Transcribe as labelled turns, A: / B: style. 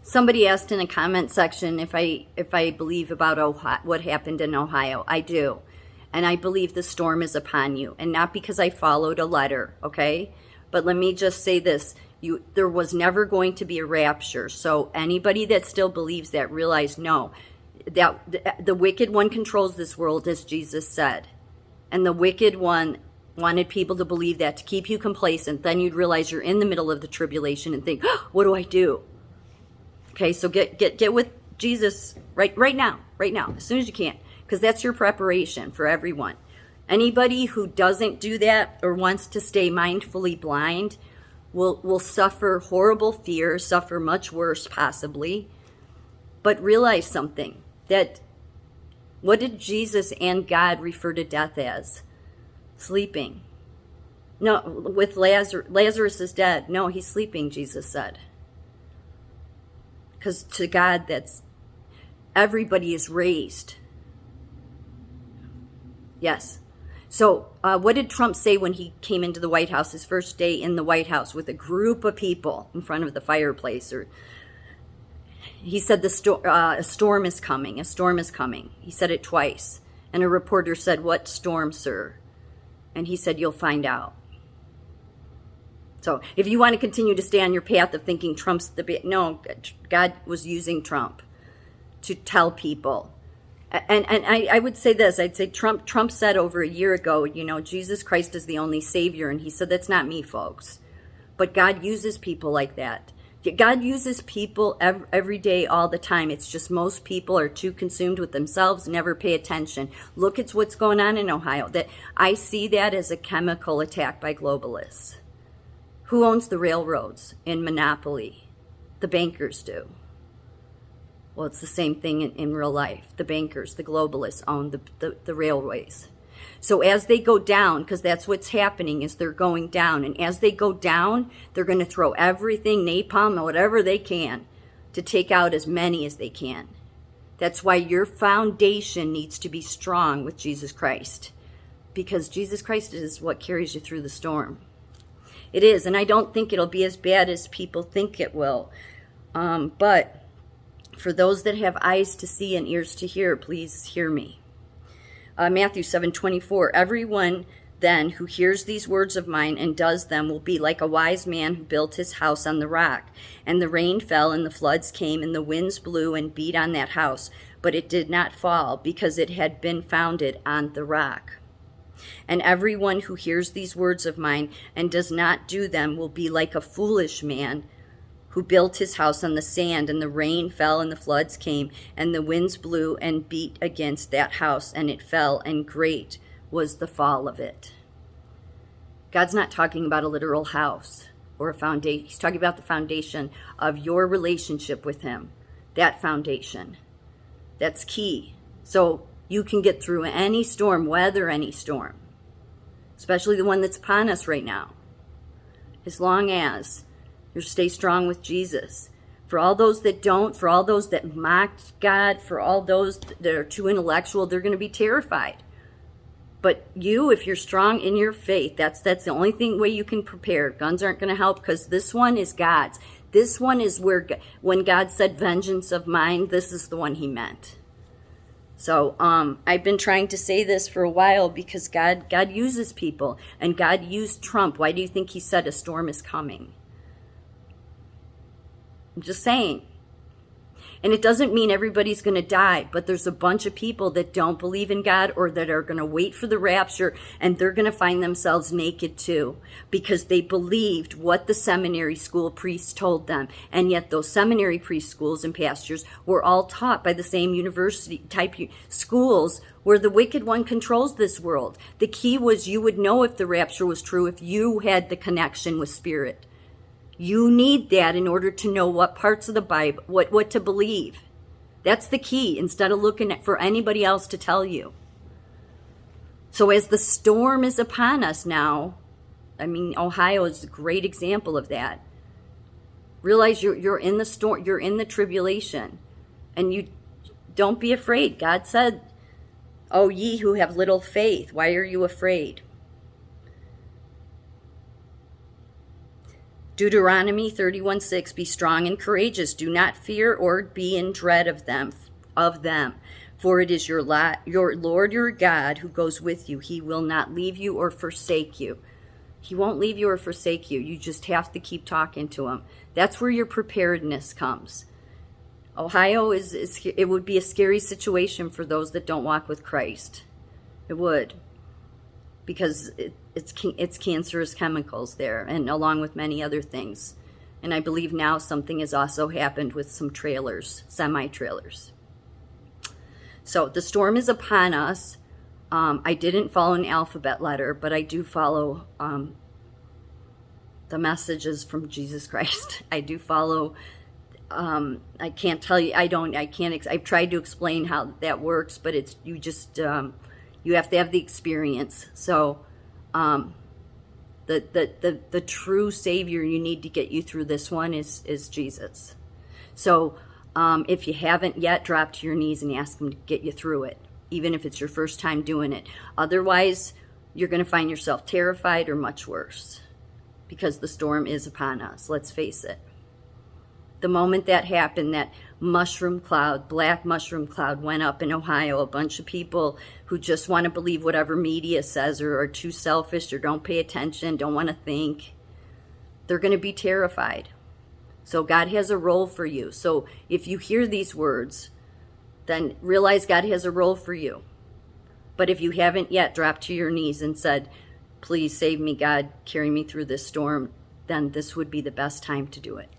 A: Somebody asked in a comment section if I believe about Ohio, what happened in Ohio. I do. And I believe the storm is upon you. And not because I followed a letter, okay? But let me just say this. There was never going to be a rapture. So anybody that still believes that, realize no. That the wicked one controls this world, as Jesus said. And the wicked one wanted people to believe that, to keep you complacent. Then you'd realize you're in the middle of the tribulation and think, oh, what do I do? Okay, so get with Jesus right now, as soon as you can, because that's your preparation for everyone. Anybody who doesn't do that or wants to stay mindfully blind will suffer horrible fear, suffer much worse possibly. But realize something, that what did Jesus and God refer to death as? Sleeping. No, with Lazarus is dead. No, he's sleeping, Jesus said. Because to God, that's everybody is raised. Yes. So what did Trump say when he came into the White House, his first day in the White House with a group of people in front of the fireplace? He said a storm is coming. A storm is coming. He said it twice. And a reporter said, "What storm, sir?" And he said, "You'll find out." So if you want to continue to stay on your path of thinking Trump's no, God was using Trump to tell people. And I would say this, I'd say Trump said over a year ago, Jesus Christ is the only Savior. And he said, that's not me, folks. But God uses people like that. God uses people every day, all the time. It's just most people are too consumed with themselves, never pay attention. Look at what's going on in Ohio. That I see that as a chemical attack by globalists. Who owns the railroads in monopoly? The bankers do. Well, it's the same thing in real life. The bankers, the globalists own the railways. So as they go down, because that's what's happening, is they're going down. And as they go down, they're going to throw everything, napalm, or whatever they can, to take out as many as they can. That's why your foundation needs to be strong with Jesus Christ. Because Jesus Christ is what carries you through the storm. It is, and I don't think it'll be as bad as people think it will. But for those that have eyes to see and ears to hear, please hear me. Matthew 7:24, everyone then who hears these words of mine and does them will be like a wise man who built his house on the rock. And the rain fell and the floods came and the winds blew and beat on that house. But it did not fall because it had been founded on the rock. And everyone who hears these words of mine and does not do them will be like a foolish man who built his house on the sand, and the rain fell and the floods came and the winds blew and beat against that house, and it fell, and great was the fall of it. God's not talking about a literal house or a foundation. He's talking about the foundation of your relationship with him. That foundation. That's key. So you can get through any storm, weather any storm, especially the one that's upon us right now, as long as you stay strong with Jesus. For all those that don't, for all those that mocked God, for all those that are too intellectual, they're going to be terrified. But you, if you're strong in your faith, that's the only way you can prepare. Guns aren't going to help, because this one is God's. This one is where, when God said, vengeance of mine, this is the one he meant. So I've been trying to say this for a while, because God uses people, and God used Trump. Why do you think he said a storm is coming? I'm just saying. And it doesn't mean everybody's going to die, but there's a bunch of people that don't believe in God, or that are going to wait for the rapture, and they're going to find themselves naked too, because they believed what the seminary school priests told them. And yet those seminary priest schools and pastors were all taught by the same university type schools where the wicked one controls this world. The key was you would know if the rapture was true if you had the connection with Spirit. You need that in order to know what parts of the Bible, what to believe. That's the key, instead of looking for anybody else to tell you. So as the storm is upon us now, Ohio is a great example of that. Realize you're in the storm, you're in the tribulation, and you don't be afraid. God said, "Oh, ye who have little faith, why are you afraid?" Deuteronomy 31:6, be strong and courageous. Do not fear or be in dread of them. For it is your Lord your God who goes with you. He will not leave you or forsake you. He won't leave you or forsake you. You just have to keep talking to him. That's where your preparedness comes. Ohio it would be a scary situation for those that don't walk with Christ. It would, because it's cancerous chemicals there, and along with many other things. And I believe now something has also happened with some trailers, semi-trailers. So the storm is upon us. I didn't follow an alphabet letter, but I do follow the messages from Jesus Christ. I do follow. I can't tell you. I've tried to explain how that works, but it's you just you have to have the experience. So the true Savior you need to get you through this one is Jesus. So if you haven't yet, drop to your knees and ask him to get you through it, even if it's your first time doing it. Otherwise, you're going to find yourself terrified or much worse, because the storm is upon us. Let's face it. The moment that happened, that black mushroom cloud went up in Ohio, a bunch of people who just want to believe whatever media says, or are too selfish, or don't pay attention, don't want to think, they're going to be terrified. So God has a role for you. So if you hear these words, then realize God has a role for you. But if you haven't yet dropped to your knees and said, please save me, God, carry me through this storm, then this would be the best time to do it.